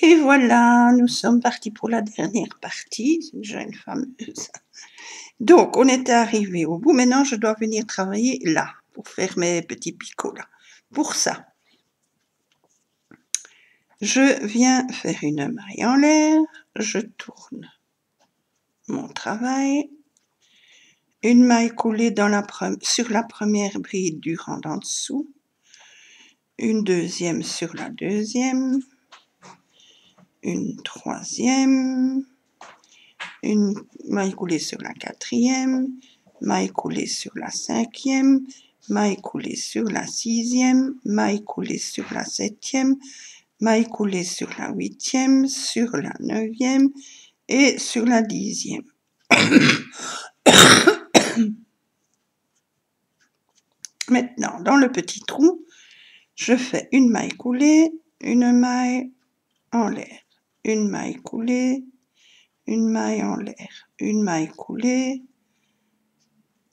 Et voilà, nous sommes partis pour la dernière partie, c'est déjà une fameuse. Donc, on était arrivé au bout. Maintenant, je dois venir travailler là, pour faire mes petits picots là. Pour ça, je viens faire une maille en l'air, je tourne mon travail, une maille coulée sur la première bride du rang d'en dessous, une deuxième sur la deuxième, une troisième, une maille coulée sur la quatrième, maille coulée sur la cinquième, maille coulée sur la sixième, maille coulée sur la septième, maille coulée sur la huitième, sur la neuvième et sur la dixième. Maintenant, dans le petit trou, je fais une maille coulée, une maille en l'air, une maille coulée, une maille en l'air, une maille coulée,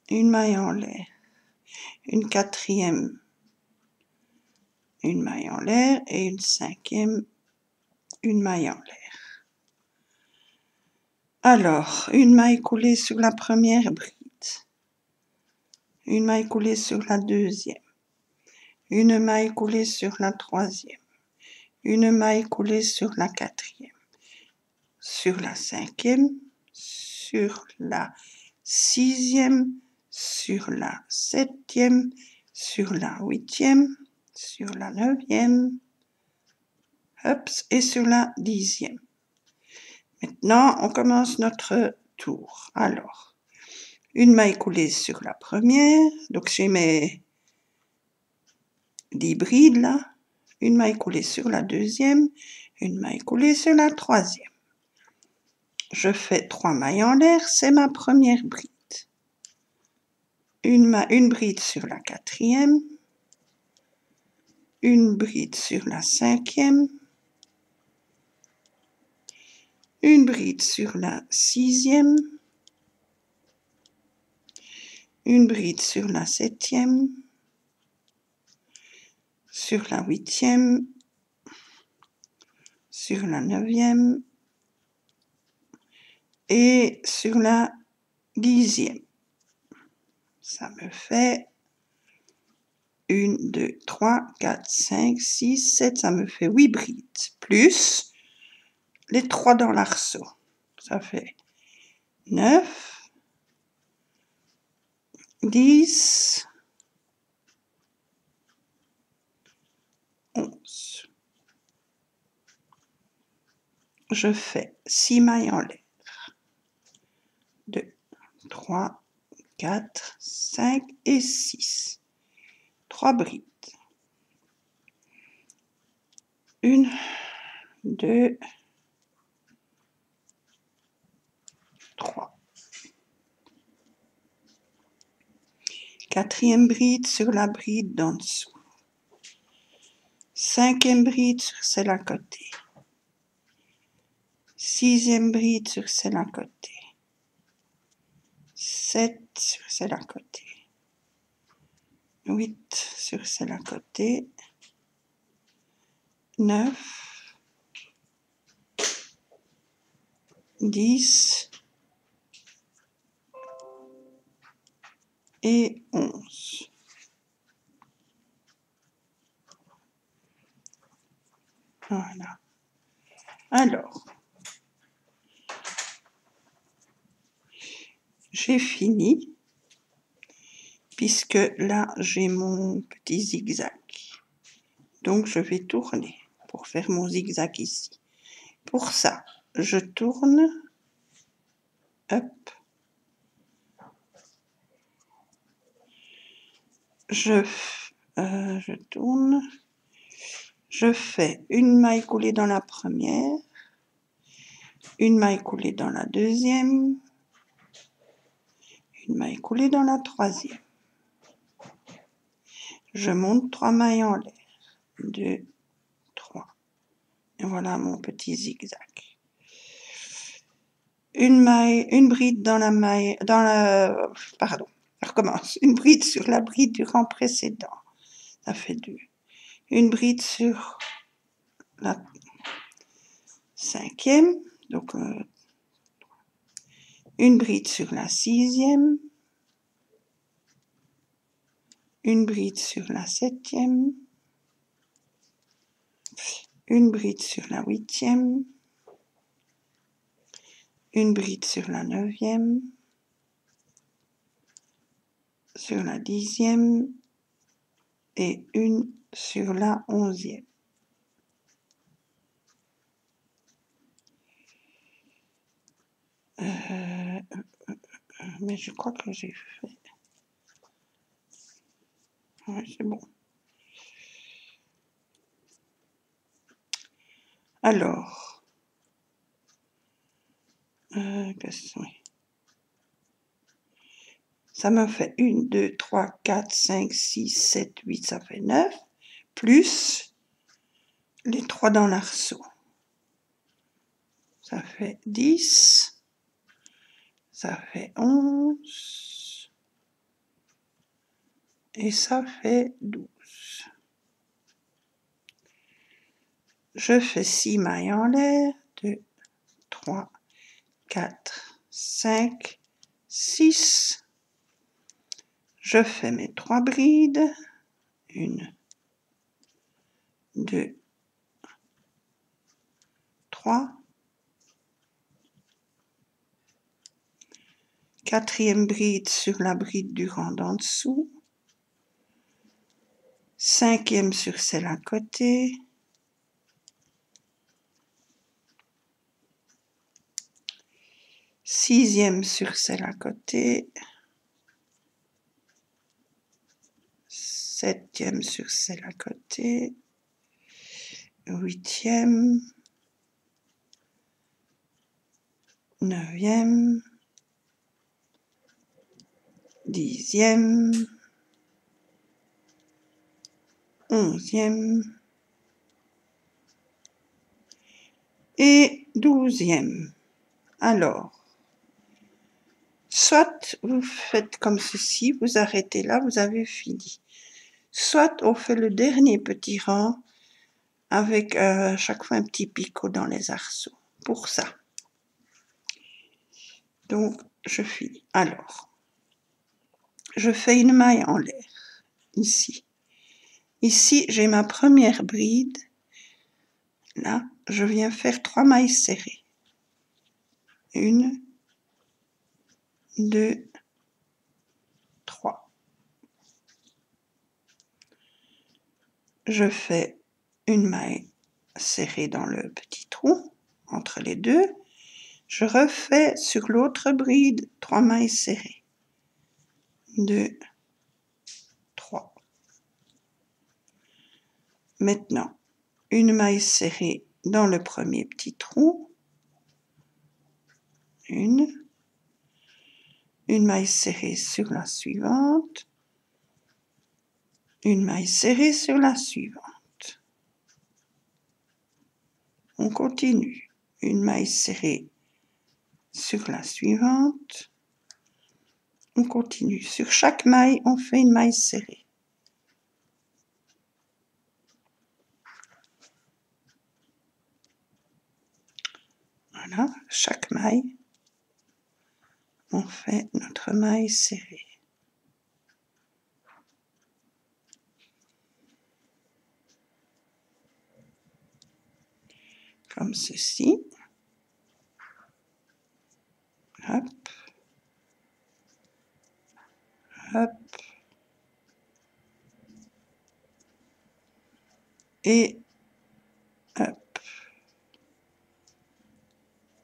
une maille en l'air, une quatrième, une maille en l'air et une cinquième, une maille en l'air. Alors, une maille coulée sur la première bride, une maille coulée sur la deuxième, une maille coulée sur la troisième, une maille coulée sur la quatrième, sur la cinquième, sur la sixième, sur la septième, sur la huitième, sur la neuvième, et sur la dixième. Maintenant, on commence notre tour. Alors, une maille coulée sur la première, donc j'ai mes 10 brides là, une maille coulée sur la deuxième, une maille coulée sur la troisième. Je fais 3 mailles en l'air, c'est ma première bride. Une bride sur la quatrième, une bride sur la cinquième, une bride sur la sixième, une bride sur la septième, sur la huitième, sur la neuvième et sur la dixième. Ça me fait 1, 2, 3, 4, 5, 6, 7, ça me fait 8 brides, plus les 3 dans l'arceau. Ça fait 9, 10, 11. Je fais 6 mailles en l'air. 2, 3, 4, 5 et 6. 3 brides. 1, 2, 3. Quatrième bride sur la bride d'en dessous. Cinquième bride sur celle à côté. Sixième bride sur celle à côté. 7 sur celle à côté. 8 sur celle à côté. 9. 10. Et 11. Voilà. Alors, j'ai fini, puisque là, j'ai mon petit zigzag. Donc, je vais tourner pour faire mon zigzag ici. Pour ça, je tourne, hop, je tourne, je fais une maille coulée dans la première, une maille coulée dans la deuxième, une maille coulée dans la troisième. Je monte 3 mailles en l'air. 2, 3. Et voilà mon petit zigzag. Une bride dans la maille, pardon, je recommence. Une bride sur la bride du rang précédent. Ça fait 2. Une bride sur 5e, donc une bride sur la 6e, une bride sur la 7e, une bride sur la 8e, une bride sur la 9e, sur la 10e et une sur la 11e. Mais je crois que j'ai fait. Ouais, c'est bon. Alors, ça me fait 1, 2, 3, 4, 5, 6, 7, 8, ça fait 9, plus les 3 dans l'arceau. Ça fait 10, ça fait 11, et ça fait 12. Je fais 6 mailles en l'air, 2, 3, 4, 5, 6. Je fais mes 3 brides, 1, 2, 3. 4e bride sur la bride du rang d'en dessous, 5e sur celle à côté, 6e sur celle à côté, 7e sur celle à côté, 8e, 9e, 10e, 11e et 12e. Alors, soit vous faites comme ceci, vous arrêtez là, vous avez fini. Soit on fait le dernier petit rang avec chaque fois un petit picot dans les arceaux. Pour ça. Donc, je finis. Alors, je fais une maille en l'air, ici. Ici, j'ai ma première bride. Là, je viens faire 3 mailles serrées. 1, 2, 3. Je fais une maille serrée dans le petit trou, entre les deux. Je refais sur l'autre bride 3 mailles serrées. 2, 3. Maintenant, une maille serrée dans le premier petit trou. Une maille serrée sur la suivante. Une maille serrée sur la suivante. On continue. Une maille serrée sur la suivante. On continue. Sur chaque maille, on fait une maille serrée. Voilà, chaque maille, on fait notre maille serrée. Comme ceci. Hop. Hop. Et hop.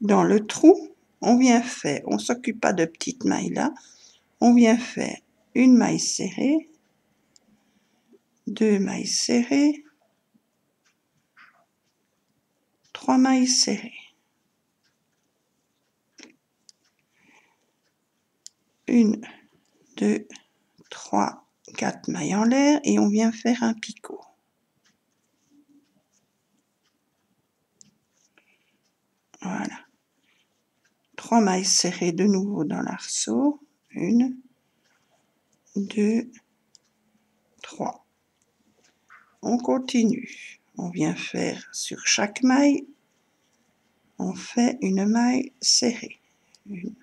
Dans le trou, on vient faire, on ne s'occupe pas de petites mailles là, on vient faire une maille serrée, 2 mailles serrées, 3 mailles serrées. 1, 2, 3, 4 mailles en l'air et on vient faire un picot. Voilà. 3 mailles serrées de nouveau dans l'arceau. 1, 2, 3. On continue. On vient faire sur chaque maille on fait une maille serrée. Une.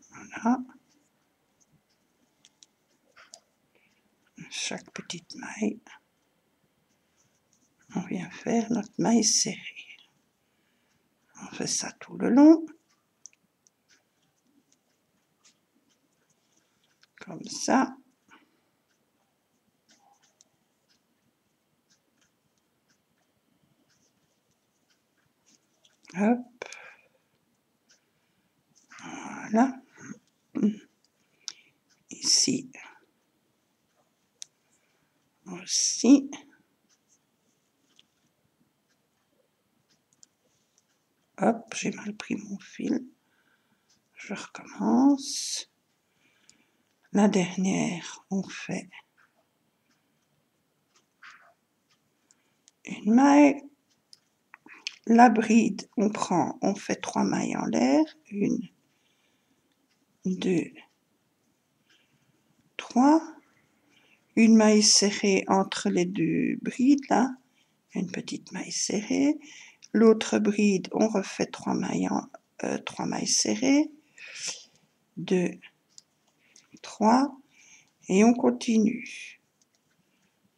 Voilà. Chaque petite maille, on vient faire notre maille serrée. On fait ça tout le long. Comme ça. Hop. Voilà. Ici aussi. Hop, j'ai mal pris mon fil. Je recommence. La dernière, on fait une maille. La bride, on fait 3 mailles en l'air. 1, 2, 3. Une maille serrée entre les deux brides, là. Une petite maille serrée. L'autre bride, on refait 3 mailles, 3 mailles serrées. 2, 3. Et on continue.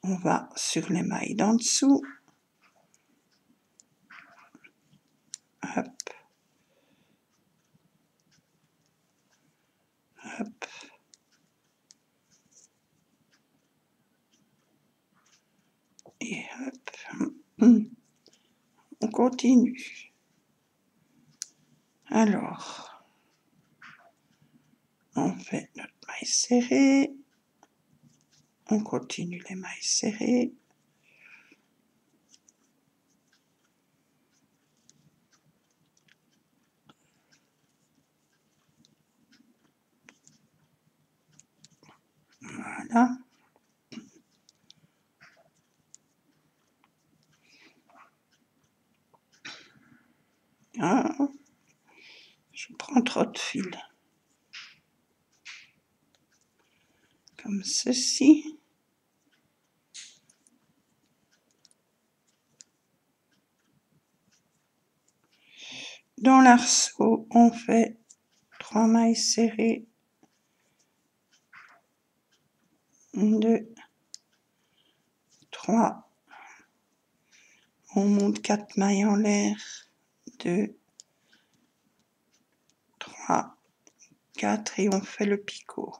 On va sur les mailles d'en dessous. Hop. Hop. Et hop. On continue. Alors, on fait notre maille serrée. On continue les mailles serrées. Voilà. Ah, je prends trop de fil. Comme ceci. Dans l'arceau, on fait 3 mailles serrées. 1, 2, 3. On monte 4 mailles en l'air. 2, 3, 4 et on fait le picot.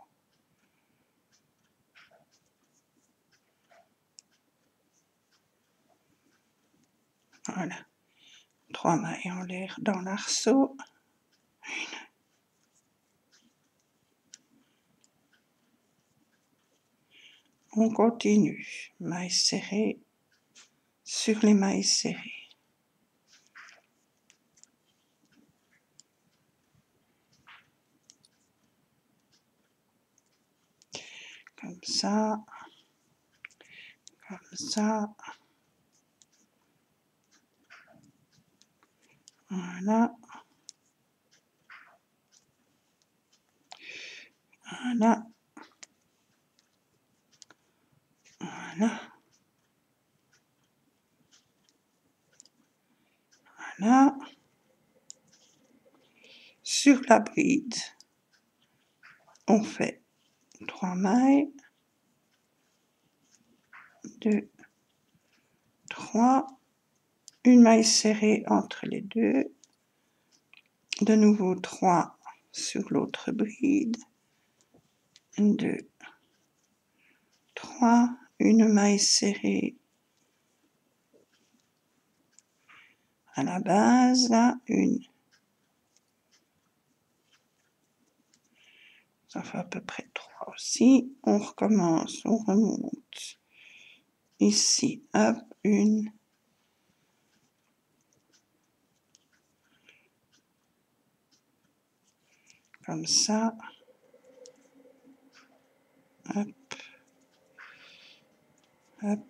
Voilà. 3 mailles en l'air dans l'arceau. 1. On continue. Mailles serrées sur les mailles serrées. Comme ça. Comme ça. Voilà. Voilà. Voilà. Voilà. Sur la bride, on fait 3 mailles. 2, 3. Une maille serrée entre les deux. De nouveau 3 sur l'autre bride. 2, 3. Une maille serrée à la base, là, 1. Ça fait à peu près 3 aussi. On recommence, on remonte. Ici, hop, 1. Comme ça. Hop. Hop.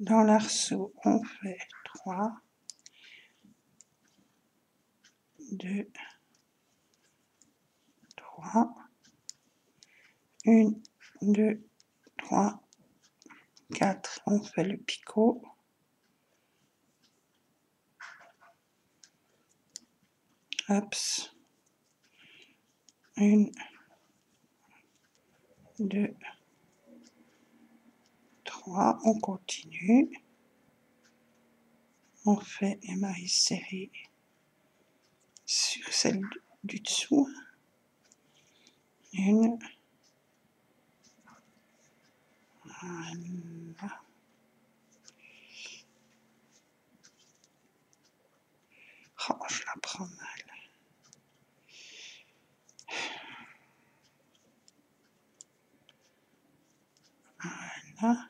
Dans l'arceau, on fait 3, 2, 3, 1, 2, 3, 4, on fait le picot. Hops. 1, 2, 3, on continue. On fait un maille serré sur celle du dessous. 1, voilà. Oh, je la prends mal. Voilà.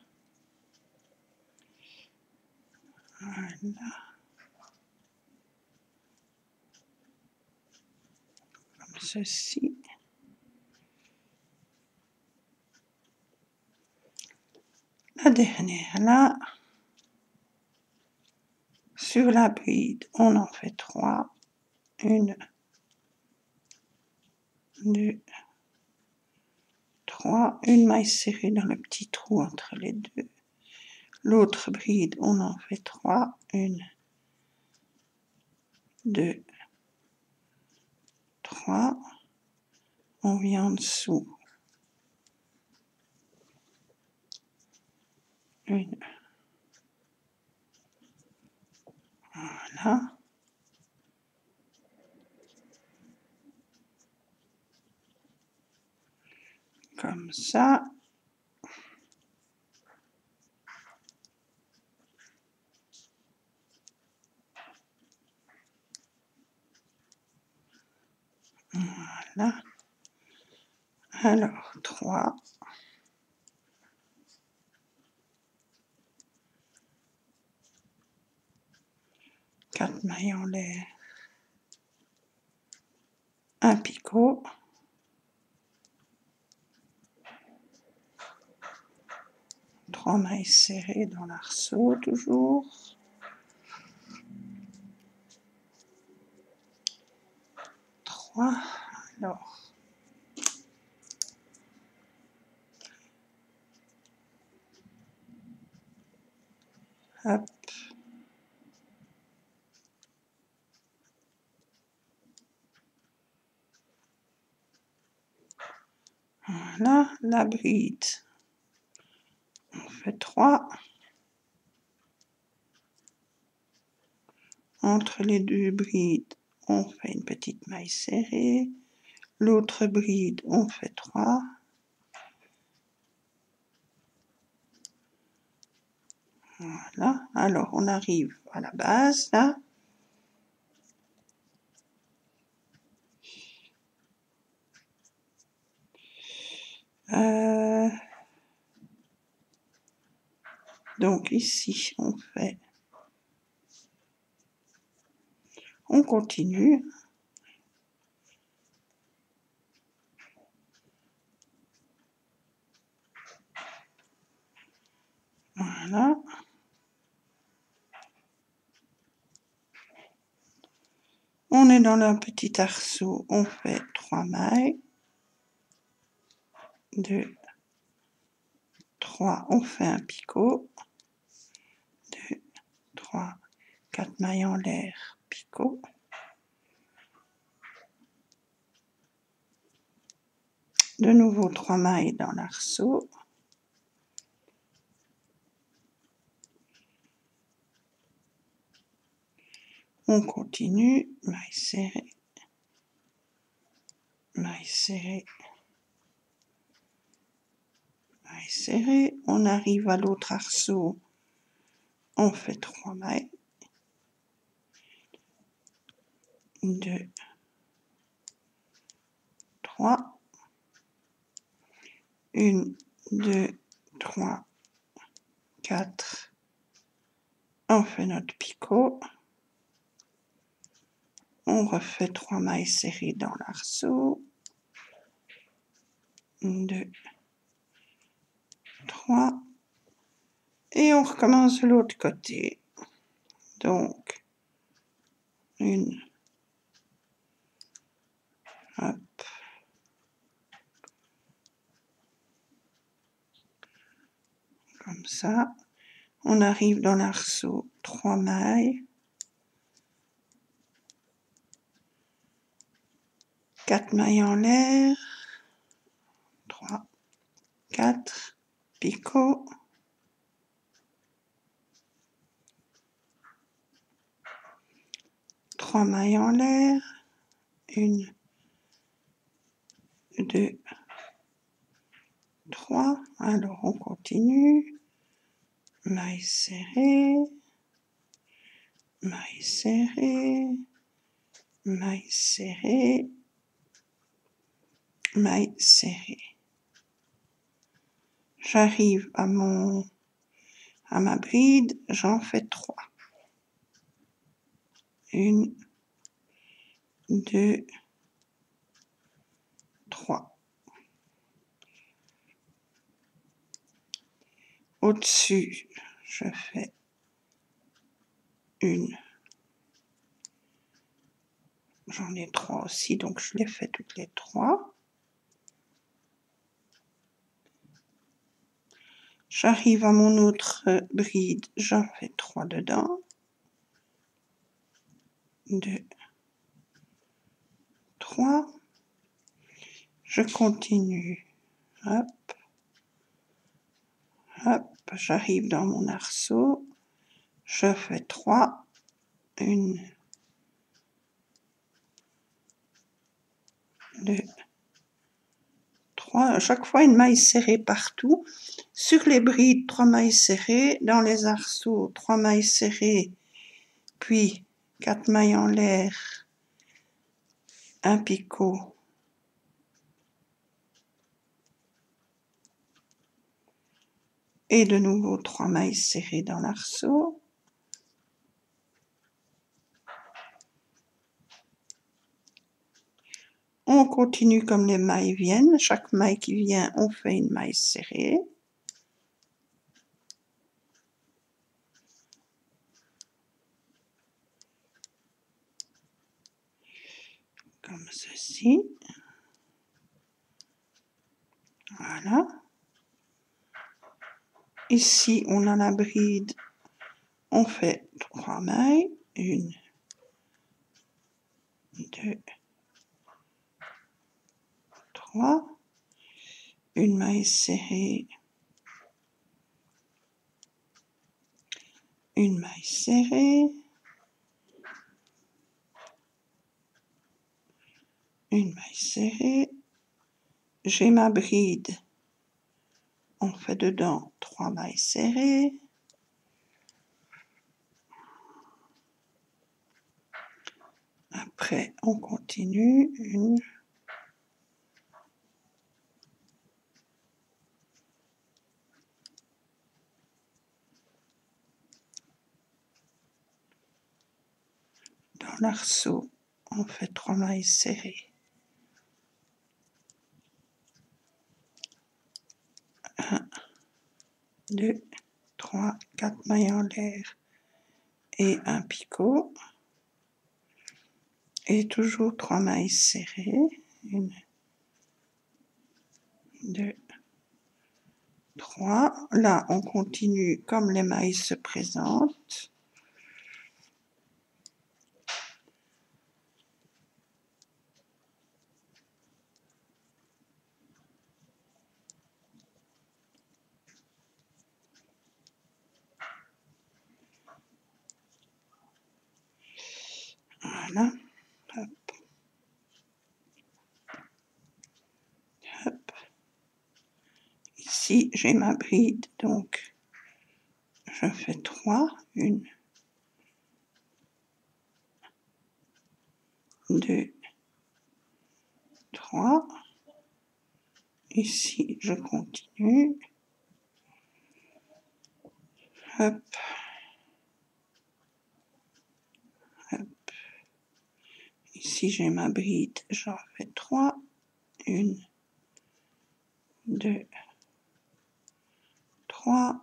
Voilà. Comme ceci. La dernière là. Sur la bride, on en fait 3. 1, 2, 3. Une maille serrée dans le petit trou entre les deux. L'autre bride, on en fait 3. 1, 2, 3. On vient en dessous. 1. Voilà. Comme ça. Voilà. Alors, 3. 4 mailles en l'air. Un picot. 3 mailles serrées dans l'arceau, toujours. 3. Alors. Hop. Voilà, la bride. On fait 3. Entre les deux brides, on fait une petite maille serrée. L'autre bride, on fait 3. Voilà. Alors, on arrive à la base, là. Donc, ici, on continue. Voilà. On est dans le petit arceau, on fait 3 mailles. 2, 3, on fait un picot. 2, 3, 4 mailles en l'air, picot. De nouveau 3 mailles dans l'arceau. On continue, maille serrée, maille serrée, maille serrée. On arrive à l'autre arceau, on fait 3 mailles. 2, 3. 1, 2, 3, 4. On fait notre picot. On refait 3 mailles serrées dans l'arceau. 2, 3. Et on recommence de l'autre côté. Donc, une, hop, comme ça. On arrive dans l'arceau, 3 mailles, 4 mailles en l'air, 3, 4, picot, trois mailles en l'air, 1, 2, 3, alors on continue, maille serrée, maille serrée, maille serrée, maille serrée. J'arrive à ma bride, j'en fais 3. 1, 2, 3. Au-dessus, je fais 1. J'en ai 3 aussi, donc je les fais toutes les 3. J'arrive à mon autre bride, j'en fais 3 dedans. 2, 3. Je continue. Hop. Hop. J'arrive dans mon arceau. Je fais 3. 1, 2, 3. À chaque fois, une maille serrée partout. Sur les brides, 3 mailles serrées. Dans les arceaux, 3 mailles serrées. Puis 4 mailles en l'air. Un picot. Et de nouveau 3 mailles serrées dans l'arceau. On continue comme les mailles viennent. Chaque maille qui vient, on fait une maille serrée. Comme ceci. Voilà. Ici, on a la bride. On fait 3 mailles. 1, 2, 3. Une maille serrée. Une maille serrée. Une maille serrée. J'ai ma bride. On fait dedans 3 mailles serrées. Après, on continue. 1, dans l'arceau, on fait 3 mailles serrées. 1, 2, 3, 4 mailles en l'air et un picot. Et toujours 3 mailles serrées. 1, 2, 3. Là, on continue comme les mailles se présentent. Voilà. Hop. Hop. Ici, j'ai ma bride, donc je fais 3. 1, 2, 3. Ici, je continue. Hop. Hop. Ici, j'ai ma bride, j'en fais 3. 1, 2, 3.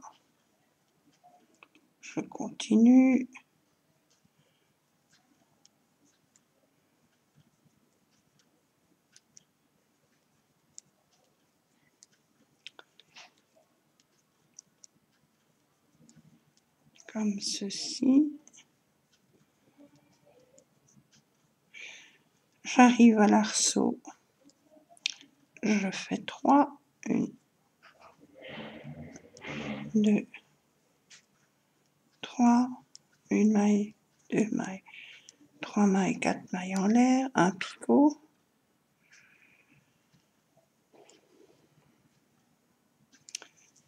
Je continue. Comme ceci. J'arrive à l'arceau. Je fais 3, 1, 2, 3, une maille, 2 mailles, 3 mailles, 4 mailles en l'air, un picot.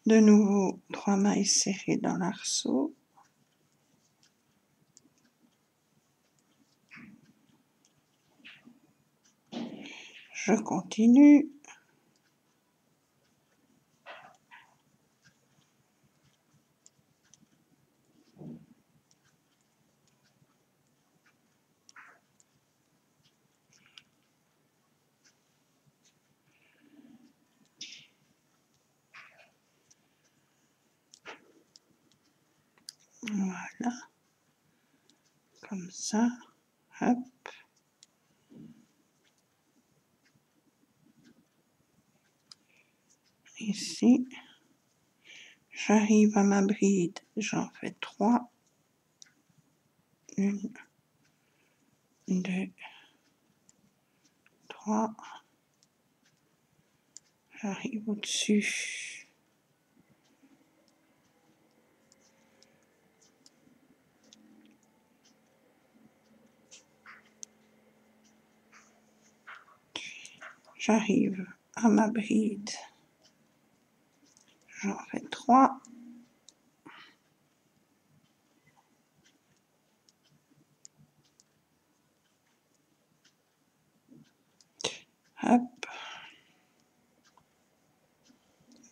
De nouveau 3 mailles serrées dans l'arceau. Je continue. Voilà, comme ça, hop. Ici, j'arrive à ma bride, j'en fais 3, 1, 2, 3, j'arrive au-dessus. J'arrive à ma bride, j'en fais 3, hop,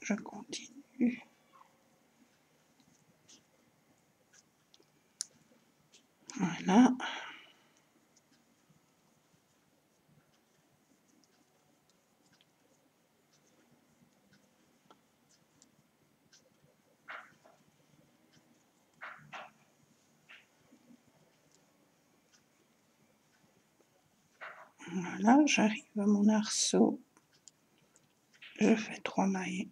je continue. Voilà. Voilà, j'arrive à mon arceau, je fais 3 mailles.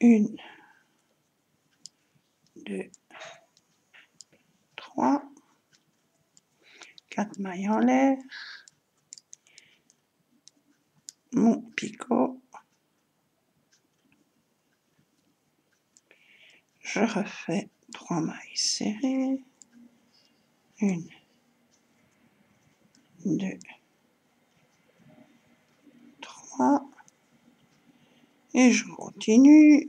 1, 2, 3, 4 mailles en l'air, mon picot, je refais 3 mailles serrées, 1, 2, 3, et je continue.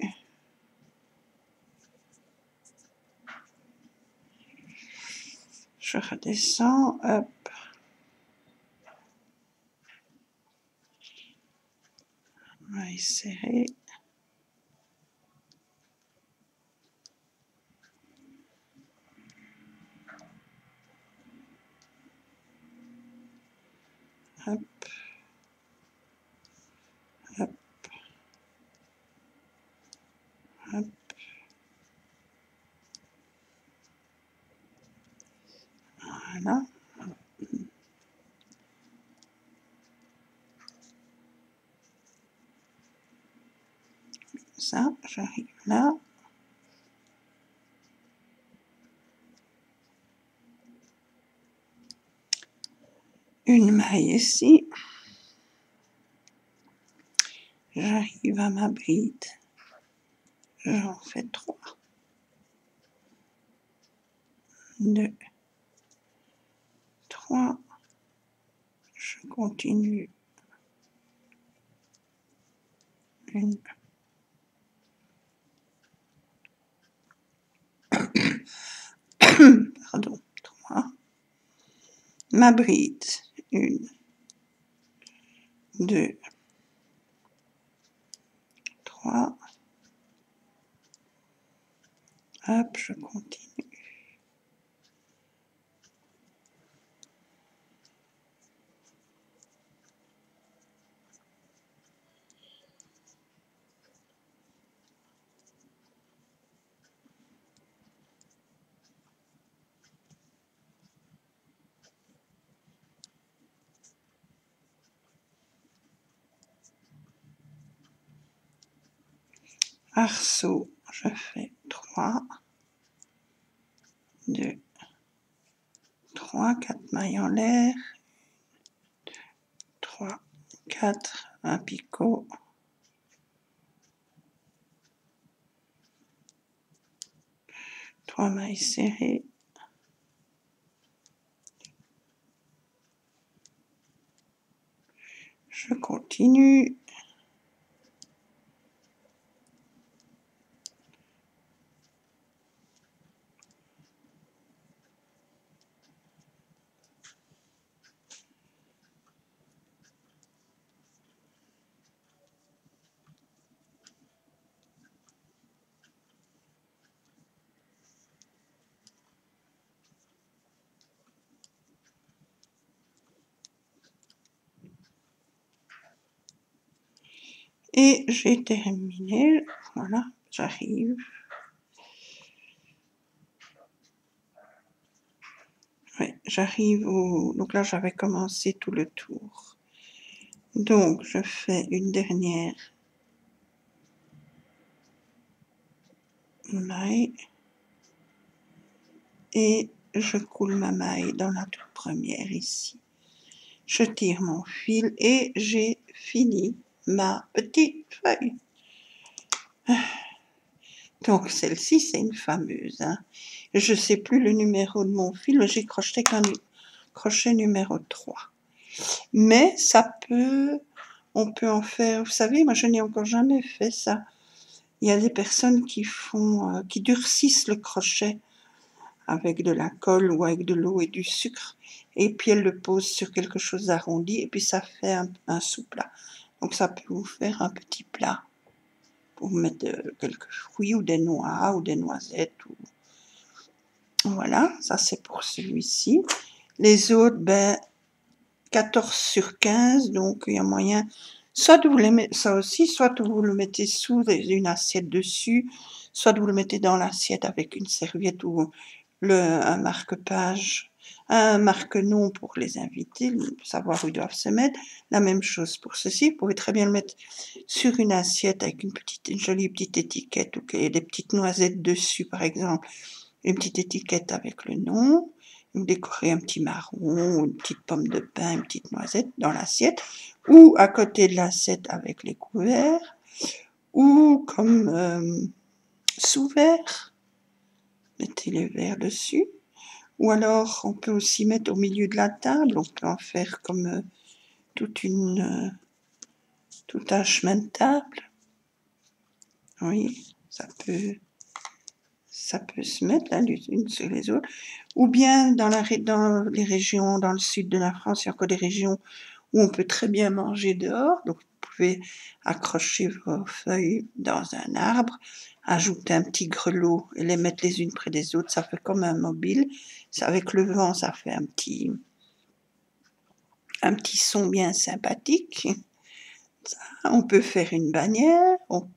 Je redescends, hop. Maille serrée. Hop. Hop. Hop. Voilà. Ça, j'arrive là. Une maille ici. J'arrive à ma bride. J'en fais 3. 2, 3. Je continue. 1. Pardon, 3. Ma bride. 1, 2, 3. Hop, je continue. arceau, je fais 3, 2, 3, 4 mailles en l'air, 3, 4, un picot, 3 mailles serrées, je continue, et j'ai terminé, voilà, j'arrive. Oui, j'arrive au... Donc là, j'avais commencé tout le tour. Donc, je fais une dernière maille et je coule ma maille dans la toute première ici. Je tire mon fil et j'ai fini ma petite feuille. Donc, celle-ci, c'est une fameuse. Hein. Je ne sais plus le numéro de mon fil, mais j'ai crocheté qu'un crochet numéro 3. Mais ça peut... On peut en faire... Vous savez, moi, je n'ai encore jamais fait ça. Il y a des personnes qui font, qui durcissent le crochet avec de la colle ou avec de l'eau et du sucre, et puis elles le posent sur quelque chose d'arrondi, et puis ça fait un sous-plat. Donc ça peut vous faire un petit plat pour mettre quelques fruits ou des noix ou des noisettes. Ou... Voilà, ça c'est pour celui-ci. Les autres, ben, 14 sur 15, donc il y a moyen... Soit vous les mettez, ça aussi, soit vous le mettez sous une assiette dessus, soit vous le mettez dans l'assiette avec une serviette ou un marque-page, un marque-nom pour les invités, savoir où ils doivent se mettre. La même chose pour ceci, vous pouvez très bien le mettre sur une assiette avec une jolie petite étiquette ou qu'il y ait des petites noisettes dessus par exemple, une petite étiquette avec le nom. Vous décorez un petit marron, une petite pomme de pin, une petite noisette dans l'assiette, ou à côté de l'assiette avec les couverts, ou comme sous-verre, mettez les verres dessus, ou alors on peut aussi mettre au milieu de la table, on peut en faire comme tout un chemin de table. Oui, ça peut se mettre là, les unes sur les autres. Ou bien dans les régions, dans le sud de la France, il y a encore des régions où on peut très bien manger dehors. Donc vous pouvez accrocher vos feuilles dans un arbre, ajouter un petit grelot et les mettre les unes près des autres. Ça fait comme un mobile. Avec le vent, ça fait un petit son bien sympathique. On peut faire une bannière, vous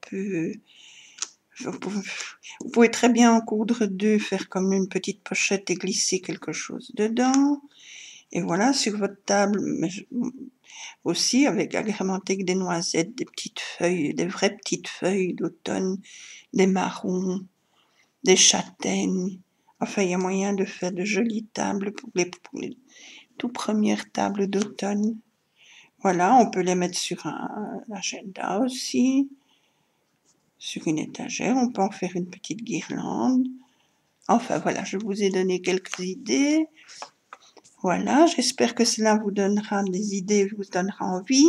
pouvez très bien en coudre deux, faire comme une petite pochette et glisser quelque chose dedans. Et voilà, sur votre table, aussi agrémenté avec des noisettes, des petites feuilles, des vraies petites feuilles d'automne, des marrons, des châtaignes. Enfin, il y a moyen de faire de jolies tables pour les toutes premières tables d'automne. Voilà, on peut les mettre sur un agenda aussi, sur une étagère, on peut en faire une petite guirlande. Enfin voilà, je vous ai donné quelques idées. Voilà, j'espère que cela vous donnera des idées, vous donnera envie.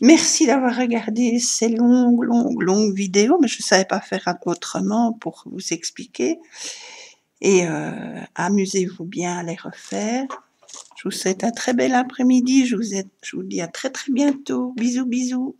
Merci d'avoir regardé ces longues vidéos, mais je ne savais pas faire autrement pour vous expliquer. Et amusez-vous bien à les refaire. Je vous souhaite un très bel après-midi. Je vous dis à très bientôt. Bisous, bisous.